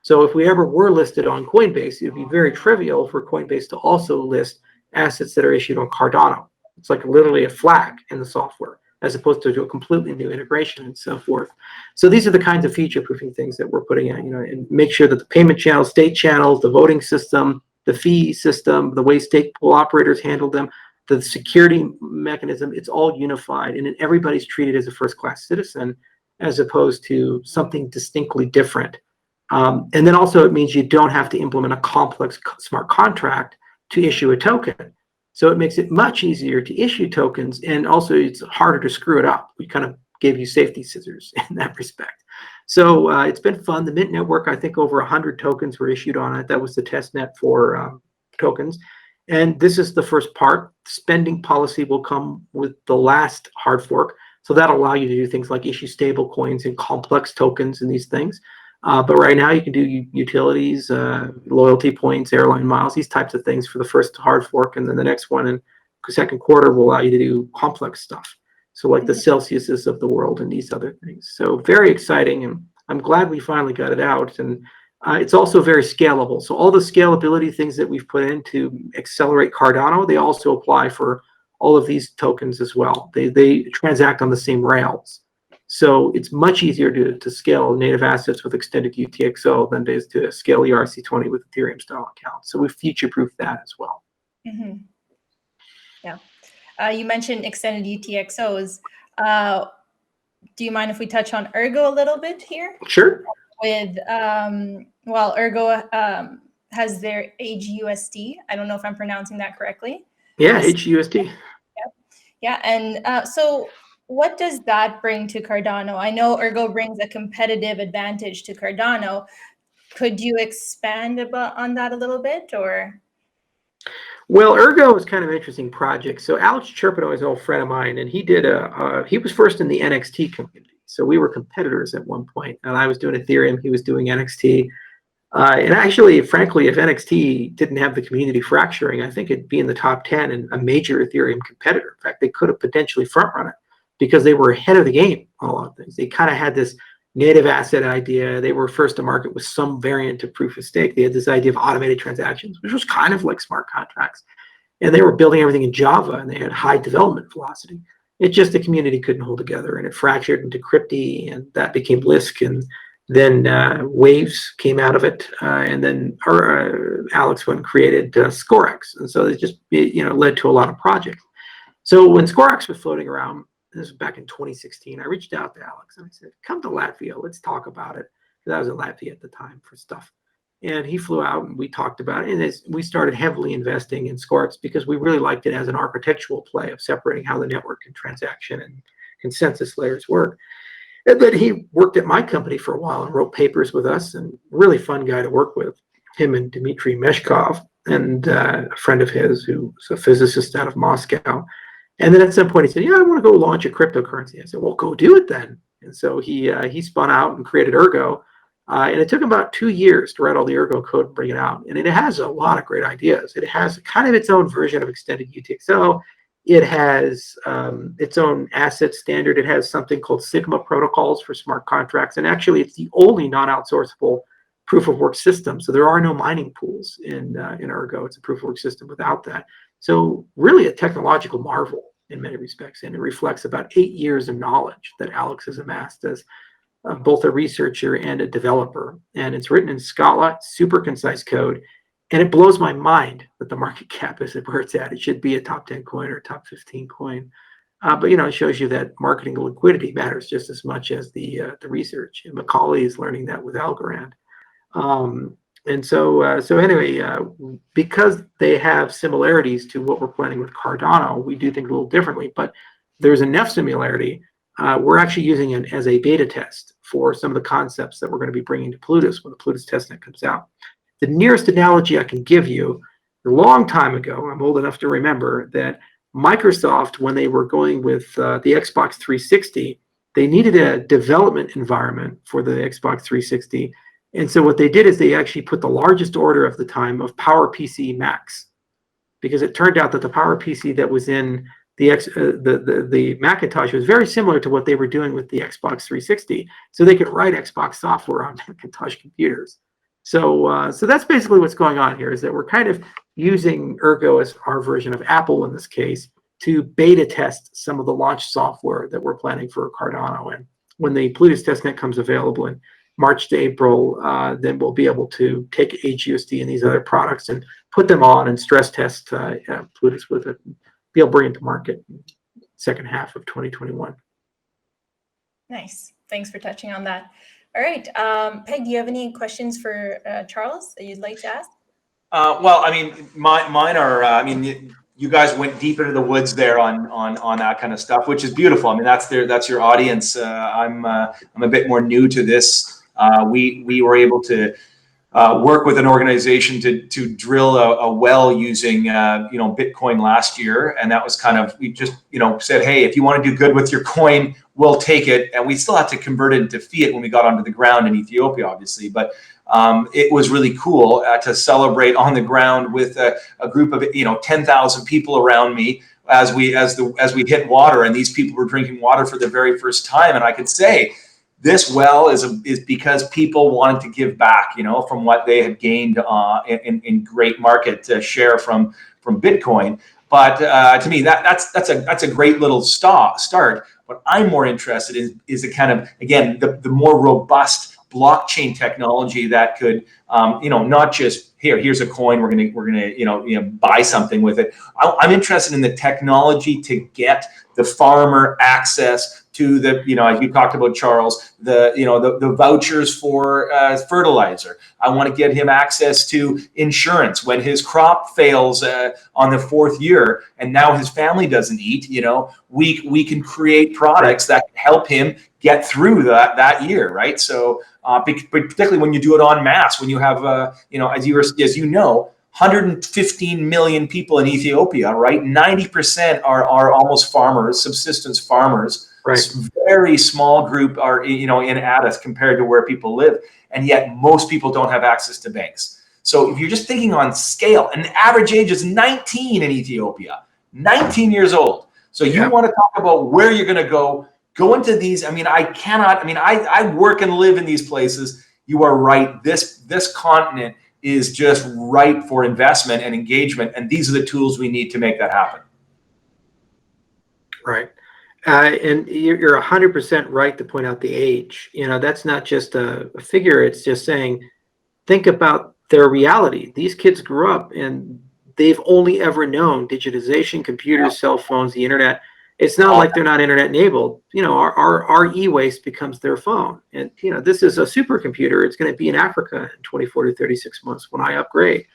So if we ever were listed on Coinbase, it would be very trivial for Coinbase to also list assets that are issued on Cardano. It's like literally a flag in the software, as opposed to a completely new integration and so forth. So these are the kinds of future-proofing things that we're putting in, and make sure that the payment channels, state channels, the voting system, the fee system, the way stake pool operators handle them, the security mechanism, it's all unified, and then everybody's treated as a first-class citizen as opposed to something distinctly different. And then also it means you don't have to implement a complex smart contract to issue a token. So it makes it much easier to issue tokens, and also it's harder to screw it up. We kind of gave you safety scissors in that respect. So it's been fun. The Mint Network, I think over 100 tokens were issued on it. That was the test net for tokens. And this is the first part. Spending policy will come with the last hard fork. So that'll allow you to do things like issue stable coins and complex tokens and these things. But right now you can do utilities, loyalty points, airline miles, these types of things for the first hard fork. And then the next one in the second quarter will allow you to do complex stuff. So like the Celsiuses of the world and these other things. So very exciting. And I'm glad we finally got it out. And it's also very scalable. So all the scalability things that we've put in to accelerate Cardano, they also apply for all of these tokens as well. They transact on the same rails. So it's much easier to scale native assets with extended UTXO than it is to scale ERC20 with Ethereum style accounts. So we future-proof that as well. Mm-hmm. Yeah. You mentioned extended UTXOs. Do you mind if we touch on Ergo a little bit here? Sure. With, Ergo has their AGUSD. I don't know if I'm pronouncing that correctly. Yeah, AGUSD. Yeah. And so what does that bring to Cardano? I know Ergo brings a competitive advantage to Cardano. Could you expand on that a little bit, or? Well, Ergo is kind of an interesting project. So Alex Chirpino is an old friend of mine, and he did he was first in the NXT community. So we were competitors at one point, and I was doing Ethereum, he was doing NXT. And actually, frankly, if NXT didn't have the community fracturing, I think it'd be in the top 10 and a major Ethereum competitor. In fact, they could have potentially front run it because they were ahead of the game on a lot of things. They kind of had this native asset idea. They were first to market with some variant of proof of stake. They had this idea of automated transactions, which was kind of like smart contracts. And they were building everything in Java, and they had high development velocity. It's just the community couldn't hold together, and it fractured into Crypty, and that became Lisk, and then Waves came out of it, and then Alex went and created Scorex, and so it just led to a lot of projects. So when Scorex was floating around, this was back in 2016, I reached out to Alex and I said, "Come to Latvia, let's talk about it," because I was in Latvia at the time for stuff. And he flew out and we talked about it. And we started heavily investing in Squarts because we really liked it as an architectural play of separating how the network and transaction and consensus layers work. And then he worked at my company for a while and wrote papers with us, and really fun guy to work with, him and Dmitry Meshkov, and a friend of his who's a physicist out of Moscow. And then at some point he said, yeah, I want to go launch a cryptocurrency. I said, well, go do it then. And so he spun out and created Ergo. And it took him about 2 years to write all the Ergo code and bring it out. And it has a lot of great ideas. It has kind of its own version of extended UTXO. It has its own asset standard. It has something called Sigma protocols for smart contracts. And actually, it's the only non-outsourceable proof of work system. So there are no mining pools in Ergo. It's a proof of work system without that. So really a technological marvel in many respects. And it reflects about 8 years of knowledge that Alex has amassed as both a researcher and a developer. And it's written in Scala, super concise code. And it blows my mind that the market cap is where it's at. It should be a top 10 coin or a top 15 coin. But, it shows you that marketing liquidity matters just as much as the research. And Macaulay is learning that with Algorand. So anyway, because they have similarities to what we're planning with Cardano, we do things a little differently. But there's enough similarity. We're actually using it as a beta test for some of the concepts that we're going to be bringing to Plutus when the Plutus testnet comes out. The nearest analogy I can give you, a long time ago, I'm old enough to remember that Microsoft, when they were going with the Xbox 360, they needed a development environment for the Xbox 360. And so what they did is they actually put the largest order of the time of PowerPC Macs, because it turned out that the PowerPC that was in the Macintosh was very similar to what they were doing with the Xbox 360. So they could write Xbox software on Macintosh computers. So that's basically what's going on here, is that we're kind of using Ergo as our version of Apple in this case to beta test some of the launch software that we're planning for Cardano. And when the Plutus testnet comes available in March to April, then we'll be able to take HUSD and these other products and put them on and stress test Plutus with it, and be able to bring it to market in the second half of 2021. Nice. Thanks for touching on that. All right. Peg, do you have any questions for Charles that you'd like to ask? Well, I mean, mine are, you guys went deep into the woods there on that kind of stuff, which is beautiful. I mean, that's your audience. I'm a bit more new to this. We were able to work with an organization to drill a well using Bitcoin last year, and that was kind of, we just said, hey, if you want to do good with your coin, we'll take it. And we still had to convert it into fiat when we got onto the ground in Ethiopia, obviously, but it was really cool to celebrate on the ground with a group of 10,000 people around me as we hit water, and these people were drinking water for the very first time. And I could say, this well is because people wanted to give back, from what they had gained in great market share from Bitcoin. But to me, that's a great little start. What I'm more interested in is the kind of, again, the more robust blockchain technology that could, not just here's a coin, we're gonna buy something with it. I'm interested in the technology to get the farmer access to the, as you talked about, Charles, the vouchers for fertilizer. I want to get him access to insurance when his crop fails on the 4th year, and now his family doesn't eat. We can create products that help him get through that year, right? So, particularly when you do it en masse, when you have, as you know, 115 million people in Ethiopia, right? 90% are almost farmers, subsistence farmers. Right. Very small group are, in Addis compared to where people live. And yet most people don't have access to banks. So if you're just thinking on scale, and the average age is 19 in Ethiopia, 19 years old. So you want to talk about where you're going to go into these. I work and live in these places. You are right. This continent is just ripe for investment and engagement. And these are the tools we need to make that happen. Right. And you're 100% right to point out the age. That's not just a figure. It's just saying, think about their reality. These kids grew up and they've only ever known digitization, computers, cell phones, the internet. It's not like they're not internet enabled. Our e-waste becomes their phone. And, this is a supercomputer. It's going to be in Africa in 24 to 36 months when I upgrade.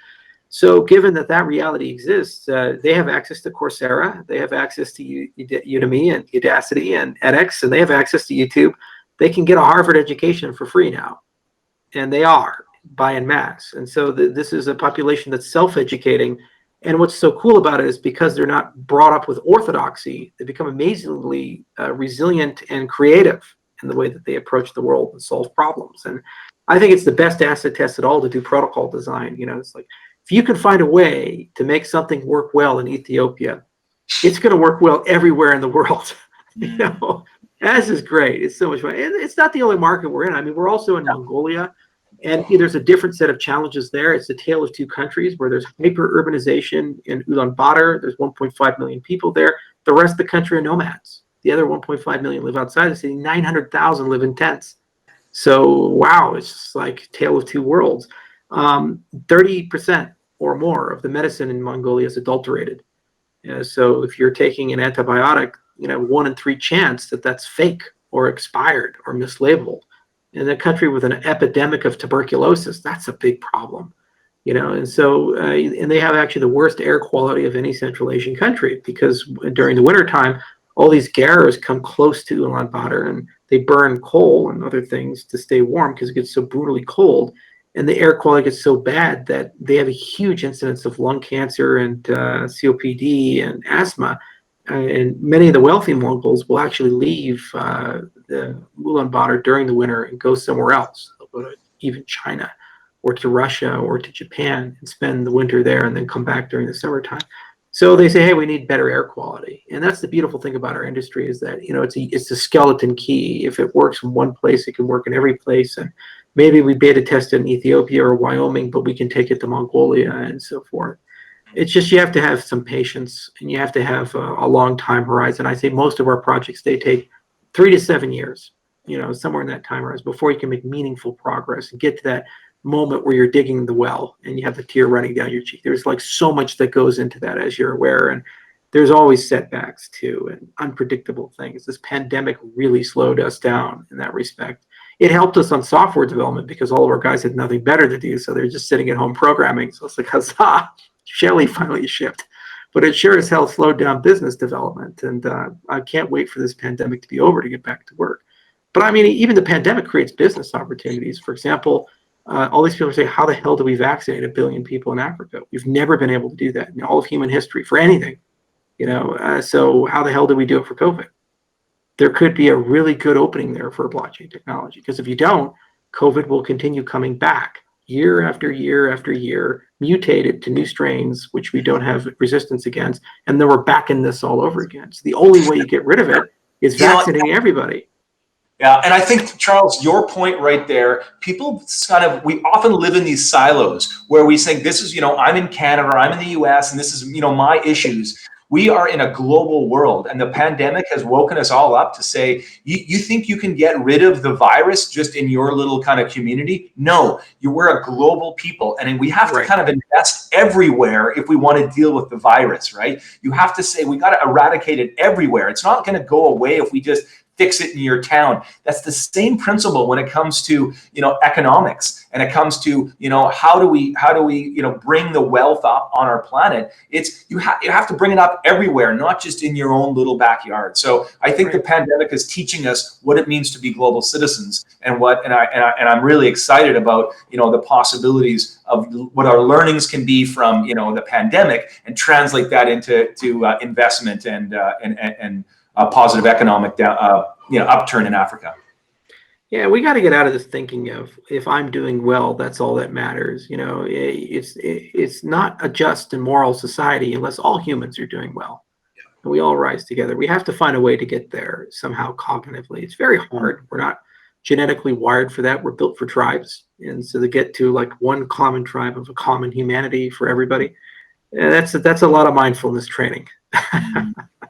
So given that reality exists, they have access to Coursera, they have access to Udemy and Udacity and edX, and they have access to YouTube. They can get a Harvard education for free now. And they are, by en masse. And so this is a population that's self-educating. And what's so cool about it is because they're not brought up with orthodoxy, they become amazingly resilient and creative in the way that they approach the world and solve problems. And I think it's the best acid test at all to do protocol design. It's like, if you can find a way to make something work well in Ethiopia, it's going to work well everywhere in the world. This is great. It's so much fun. And it's not the only market we're in. I mean, we're also in Mongolia. And there's a different set of challenges there. It's the tale of two countries where there's hyper-urbanization in Ulaanbaatar. There's 1.5 million people there. The rest of the country are nomads. The other 1.5 million live outside the city. 900,000 live in tents. So, wow, it's just like tale of two worlds. 30% or more of the medicine in Mongolia is adulterated. So if you're taking an antibiotic, 1 in 3 chance that's fake or expired or mislabeled. In a country with an epidemic of tuberculosis, that's a big problem, and so and they have actually the worst air quality of any Central Asian country, because during the wintertime, all these garros come close to Ulaanbaatar and they burn coal and other things to stay warm because it gets so brutally cold, and the air quality gets so bad that they have a huge incidence of lung cancer and COPD and asthma. And many of the wealthy Mongols will actually leave the Ulaanbaatar during the winter and go somewhere else. They'll go to even China or to Russia or to Japan and spend the winter there and then come back during the summertime. So they say, hey, we need better air quality. And that's the beautiful thing about our industry is that, it's a skeleton key. If it works in one place, it can work in every place. And maybe we beta test it in Ethiopia or Wyoming, but we can take it to Mongolia and so forth. It's just you have to have some patience and you have to have a long time horizon. I say most of our projects, they take 3 to 7 years, somewhere in that time horizon before you can make meaningful progress and get to that moment where you're digging the well and you have the tear running down your cheek. There's like so much that goes into that, as you're aware. And there's always setbacks too and unpredictable things. This pandemic really slowed us down in that respect. It helped us on software development because all of our guys had nothing better to do. So they're just sitting at home programming. So it's like, huzzah. Shelly finally shipped, but it sure as hell slowed down business development. And I can't wait for this pandemic to be over to get back to work. But I mean, even the pandemic creates business opportunities. For example, all these people say, how the hell do we vaccinate 1 billion people in Africa? We've never been able to do that in all of human history for anything, so how the hell do we do it for COVID? There could be a really good opening there for blockchain technology, because if you don't, COVID will continue coming back year after year after year, mutated to new strains, which we don't have resistance against. And then we're back in this all over again. So the only way you get rid of it is vaccinating everybody. Yeah, and I think, Charles, your point right there, people we often live in these silos where we think this is, I'm in Canada or I'm in the US and this is, my issues. We are in a global world, and the pandemic has woken us all up to say, you think you can get rid of the virus just in your little kind of community? No, we're a global people, and we have to kind of invest everywhere if we want to deal with the virus, right? You have to say, we got to eradicate it everywhere. It's not going to go away if we just fix it in your town. That's the same principle when it comes to, economics, and it comes to, how do we, bring the wealth up on our planet? It's you have to bring it up everywhere, not just in your own little backyard. So I think the pandemic is teaching us what it means to be global citizens, and I'm really excited about, the possibilities of what our learnings can be from, the pandemic, and translate that into investment and a positive economic upturn in Africa. Yeah, we got to get out of this thinking of, if I'm doing well, that's all that matters. It's not a just and moral society unless all humans are doing well, and we all rise together. We have to find a way to get there somehow cognitively. It's very hard. We're not genetically wired for that. We're built for tribes, and so to get to like one common tribe of a common humanity for everybody, that's a lot of mindfulness training.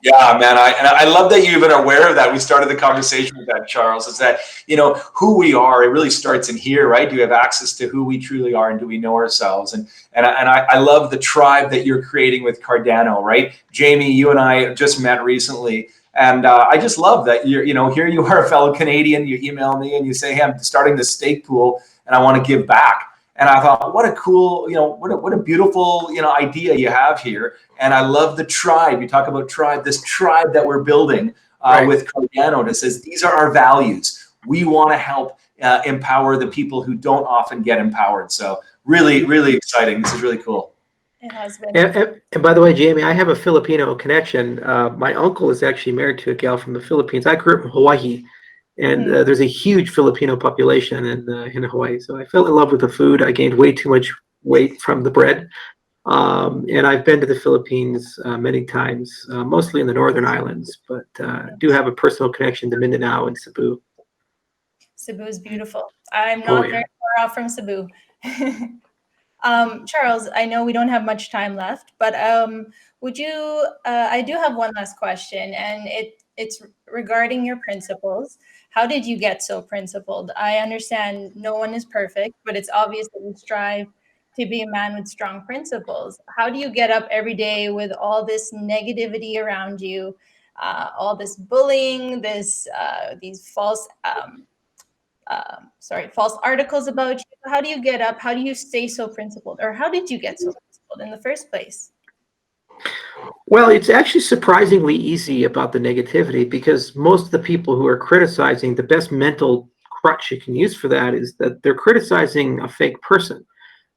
Yeah, man. I love that you're even aware of that. We started the conversation with that, Charles, is that, who we are, it really starts in here, right? Do we have access to who we truly are, and do we know ourselves? And I love the tribe that you're creating with Cardano, right? Jamie, you and I just met recently, And I just love that you're, here you are, a fellow Canadian, you email me and you say, hey, I'm starting this stake pool and I want to give back. And I thought, what a cool, what a beautiful, idea you have here. And I love the tribe. You talk about tribe, this tribe that we're building with Cardano that says, these are our values. We want to help empower the people who don't often get empowered. So really, really exciting. This is really cool. It has been. And by the way, Jamie, I have a Filipino connection. My uncle is actually married to a gal from the Philippines. I grew up in Hawaii, and there's a huge Filipino population in Hawaii. So I fell in love with the food. I gained way too much weight from the bread. And I've been to the Philippines many times, mostly in the Northern Islands, but do have a personal connection to Mindanao and Cebu. Cebu is beautiful. I'm not very far off from Cebu. Charles, I know we don't have much time left, but would you, I do have one last question, and it's regarding your principles. How did you get so principled? I understand no one is perfect, but it's obvious that you strive to be a man with strong principles. How do you get up every day with all this negativity around you, all this bullying, these false false articles about you? How do you get up? How do you stay so principled? Or how did you get so principled in the first place? Well, it's actually surprisingly easy about the negativity, because most of the people who are criticizing, the best mental crutch you can use for that is that they're criticizing a fake person.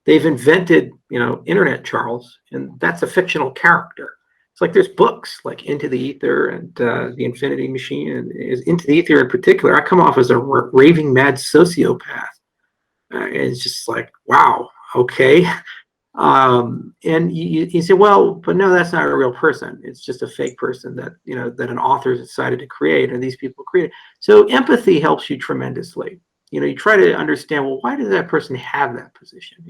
They've invented, internet Charles, and that's a fictional character. It's like there's books like Into the Ether and The Infinity Machine, and Into the Ether in particular. I come off as a raving mad sociopath. It's just like, wow, okay. And you say, well, but no, that's not a real person. It's just a fake person that, that an author decided to create, and these people create. So empathy helps you tremendously. You try to understand, well, why does that person have that position?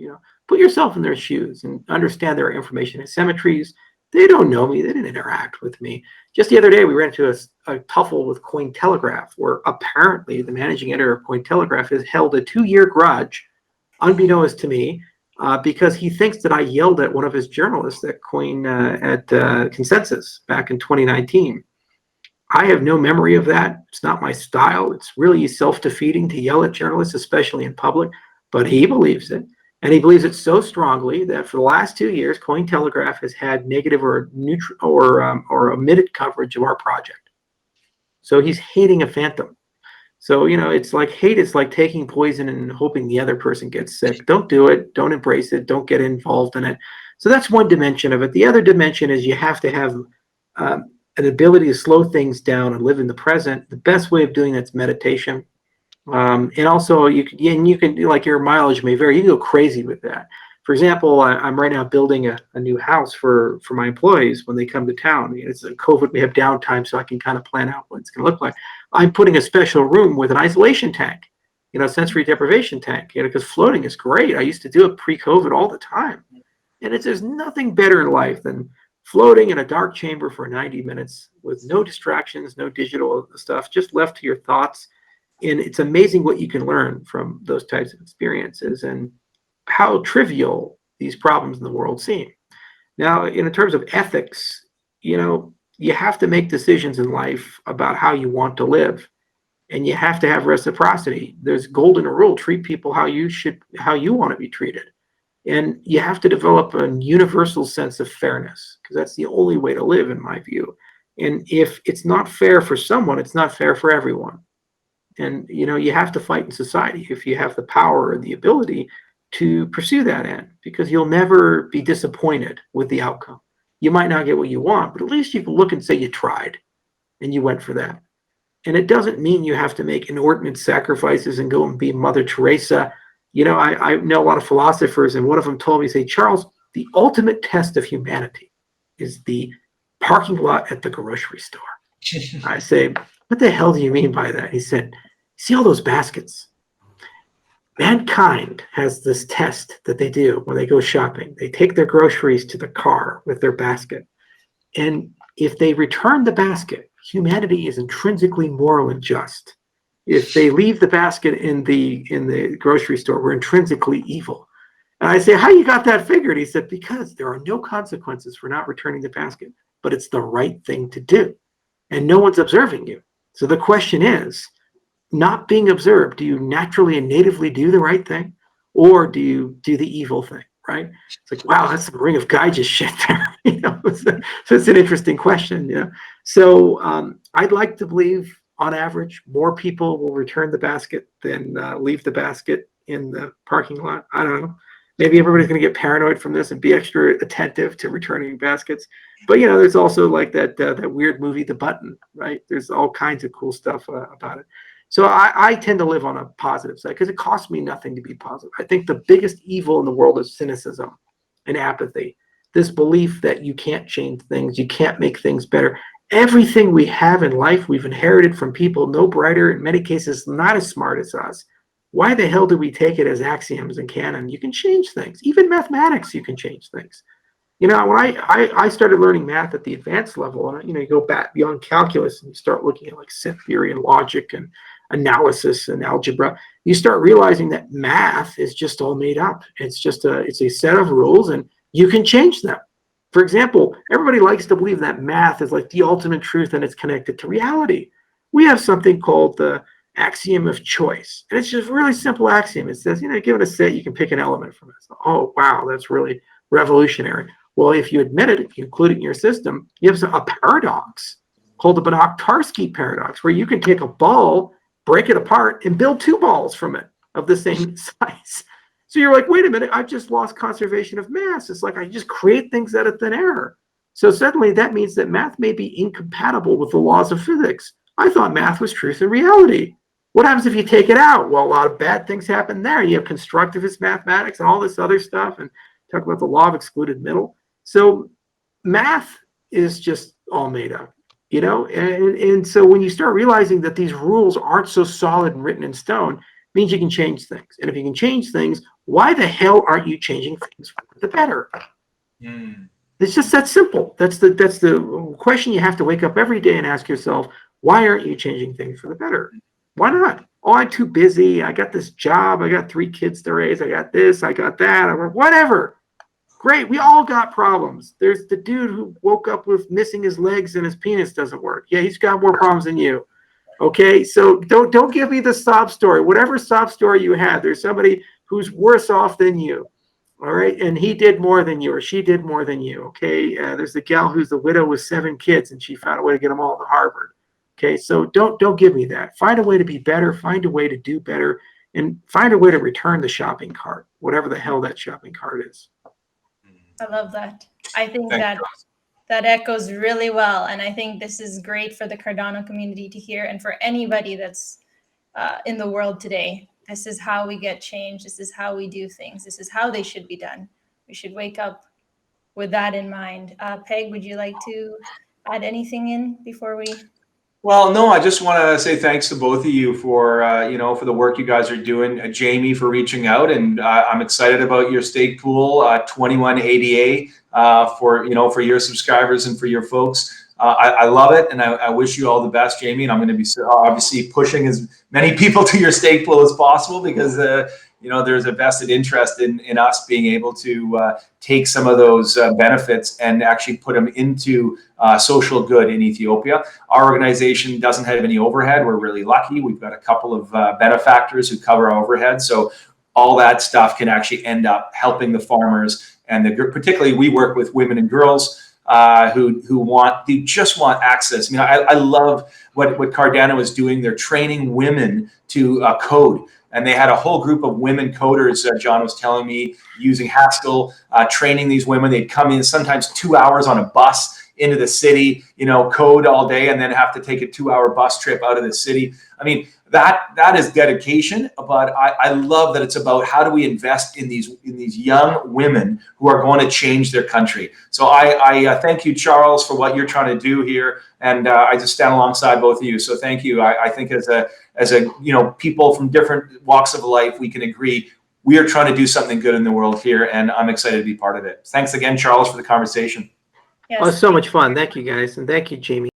Put yourself in their shoes and understand their information asymmetries. They don't know me. They didn't interact with me. Just the other day, we ran into a tuffle with Cointelegraph, where apparently the managing editor of Cointelegraph has held a 2-year grudge, unbeknownst to me, because he thinks that I yelled at one of his journalists at Consensus back in 2019. I have no memory of that. It's not my style. It's really self-defeating to yell at journalists, especially in public, but he believes it. And he believes it so strongly that for the last 2 years, Cointelegraph has had negative or neutral or omitted coverage of our project. So he's hating a phantom. So, it's like hate is like taking poison and hoping the other person gets sick. Don't do it. Don't embrace it. Don't get involved in it. So that's one dimension of it. The other dimension is you have to have an ability to slow things down and live in the present. The best way of doing that's meditation. And also you can like your mileage may vary. You can go crazy with that. For example, I'm right now building a new house for my employees when they come to town. It's a COVID, we have downtime, so I can kind of plan out what it's going to look like. I'm putting a special room with an isolation tank, sensory deprivation tank, because floating is great. I used to do it pre-COVID all the time. And there's nothing better in life than floating in a dark chamber for 90 minutes with no distractions, no digital stuff, just left to your thoughts. And it's amazing what you can learn from those types of experiences and how trivial these problems in the world seem. Now, in terms of ethics, you have to make decisions in life about how you want to live, and you have to have reciprocity. There's golden rule: treat people how you want to be treated. And you have to develop a universal sense of fairness, because that's the only way to live, in my view. And if it's not fair for someone, it's not fair for everyone. And, you have to fight in society if you have the power and the ability to pursue that end, because you'll never be disappointed with the outcome. You might not get what you want, but at least you can look and say you tried and you went for that. And it doesn't mean you have to make inordinate sacrifices and go and be Mother Teresa. I know a lot of philosophers, and one of them told me, say, Charles, the ultimate test of humanity is the parking lot at the grocery store. I say, what the hell do you mean by that? He said, see all those baskets? Mankind has this test that they do when they go shopping. They take their groceries to the car with their basket. And if they return the basket, humanity is intrinsically moral and just. If they leave the basket in the grocery store, we're intrinsically evil. And I say, how you got that figured? He said, because there are no consequences for not returning the basket, but it's the right thing to do. and no one's observing you. So the question is, not being observed, do you naturally and natively do the right thing, or do you do the evil thing, right? It's like, wow, that's some Ring of Gaia shit there. So it's an interesting question. So I'd like to believe, on average, more people will return the basket than leave the basket in the parking lot. I don't know. Maybe everybody's going to get paranoid from this and be extra attentive to returning baskets. But there's also like that weird movie, The Button, right? There's all kinds of cool stuff about it. So I tend to live on a positive side because it costs me nothing to be positive. I think the biggest evil in the world is cynicism and apathy. This belief that you can't change things, you can't make things better. Everything we have in life, we've inherited from people no brighter, in many cases, not as smart as us. Why the hell do we take it as axioms and canon? You can change things. Even mathematics, you can change things. When I started learning math at the advanced level, and you go back beyond calculus and you start looking at like set theory and logic and analysis and algebra, you start realizing that math is just all made up. It's a set of rules, and you can change them. For example, everybody likes to believe that math is like the ultimate truth and it's connected to reality. We have something called the axiom of choice, and it's just a really simple axiom. It says, given a set, you can pick an element from it. So, oh, wow, that's really revolutionary. Well, if you admit it, if you include it in your system, you have a paradox called the Banach-Tarski paradox, where you can take a ball, break it apart, and build two balls from it of the same size. So you're like, wait a minute, I've just lost conservation of mass. It's like I just create things out of thin air. So suddenly that means that math may be incompatible with the laws of physics. I thought math was truth and reality. What happens if you take it out? Well, a lot of bad things happen there. You have constructivist mathematics and all this other stuff, and talk about the law of excluded middle. So math is just all made up, and so when you start realizing that these rules aren't so solid and written in stone, it means you can change things. And if you can change things, why the hell aren't you changing things for the better? It's just that simple. That's the question you have to wake up every day and ask yourself, why aren't you changing things for the better? Why not? Oh, I'm too busy. I got this job. I got 3 kids to raise. I got this. I got that. Whatever. Great. We all got problems. There's the dude who woke up with missing his legs and his penis doesn't work. Yeah, he's got more problems than you. Okay, so don't give me the sob story. Whatever sob story you had, there's somebody who's worse off than you. All right, and he did more than you, or she did more than you. Okay, there's the gal who's the widow with 7 kids, and she found a way to get them all to Harvard. Okay, so don't give me that. Find a way to be better. Find a way to do better, and find a way to return the shopping cart, whatever the hell that shopping cart is. I love that. I think that echoes really well. And I think this is great for the Cardano community to hear, and for anybody that's in the world today. This is how we get change. This is how we do things. This is how they should be done. We should wake up with that in mind. Peg, would you like to add anything in before we? Well, no, I just want to say thanks to both of you for for the work you guys are doing. Jamie, for reaching out, and I'm excited about your stake pool, 2180A, for your subscribers and for your folks. I love it, and I wish you all the best, Jamie. And I'm going to be obviously pushing as many people to your stake pool as possible, because there's a vested interest in us being able to take some of those benefits and actually put them into social good in Ethiopia. Our organization doesn't have any overhead. We're really lucky. We've got a couple of benefactors who cover our overhead. So all that stuff can actually end up helping the farmers. And particularly, we work with women and girls who just want access. I love what Cardano is doing. They're training women to code. And they had a whole group of women coders, John was telling me, using Haskell, training these women. They'd come in sometimes 2 hours on a bus into the city, code all day, and then have to take a 2-hour bus trip out of the city. I mean, that is dedication, but I love that it's about how do we invest in these young women who are going to change their country. So I thank you, Charles, for what you're trying to do here, and I just stand alongside both of you. So thank you. I think as a people from different walks of life, we can agree we are trying to do something good in the world here, and I'm excited to be part of it. Thanks again, Charles, for the conversation. Yes. Oh, so much fun. Thank you, guys, and thank you, Jamie.